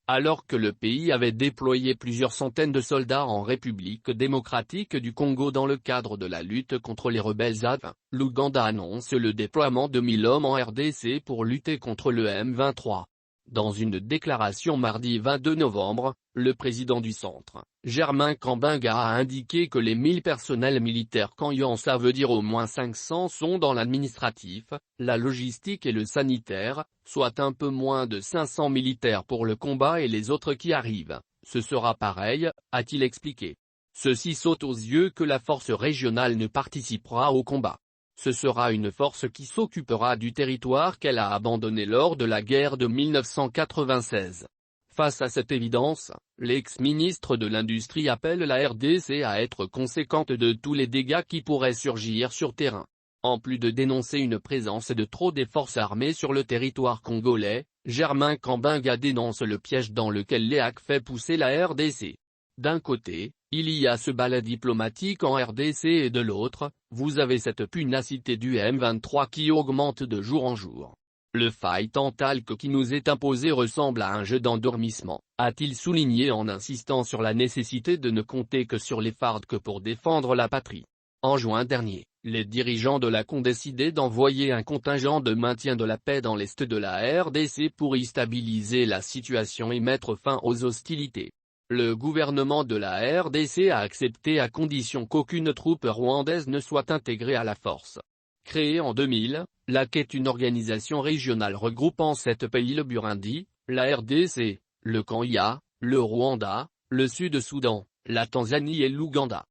Alors que le pays avait déployé plusieurs centaines de soldats en République démocratique du Congo dans le cadre de la lutte contre les rebelles ADF, l'Ouganda annonce le déploiement de 1000 hommes en RDC pour lutter contre le M23. Dans une déclaration mardi 22 novembre, le président du centre, Germain Kambenga a indiqué que les 1000 personnels militaires Kanyans, ça veut dire au moins 500, sont dans l'administratif, la logistique et le sanitaire, soit un peu moins de 500 militaires pour le combat et les autres qui arrivent. Ce sera pareil, a-t-il expliqué. Ceci saute aux yeux que la force régionale ne participera au combat. Ce sera une force qui s'occupera du territoire qu'elle a abandonné lors de la guerre de 1996. Face à cette évidence, l'ex-ministre de l'Industrie appelle la RDC à être conséquente de tous les dégâts qui pourraient surgir sur terrain. En plus de dénoncer une présence de trop des forces armées sur le territoire congolais, Germain Kambenga dénonce le piège dans lequel l'EAC fait pousser la RDC. D'un côté, il y a ce balai diplomatique en RDC et de l'autre, vous avez cette punacité du M23 qui augmente de jour en jour. Le fight en talc qui nous est imposé ressemble à un jeu d'endormissement, a-t-il souligné en insistant sur la nécessité de ne compter que sur les FARDC pour défendre la patrie. En juin dernier, les dirigeants de l'AC ont décidé d'envoyer un contingent de maintien de la paix dans l'est de la RDC pour y stabiliser la situation et mettre fin aux hostilités. Le gouvernement de la RDC a accepté à condition qu'aucune troupe rwandaise ne soit intégrée à la force. Créée en 2000, l'AC est une organisation régionale regroupant 7 pays: le Burundi, la RDC, le Kenya, le Rwanda, le Sud-Soudan, la Tanzanie et l'Ouganda.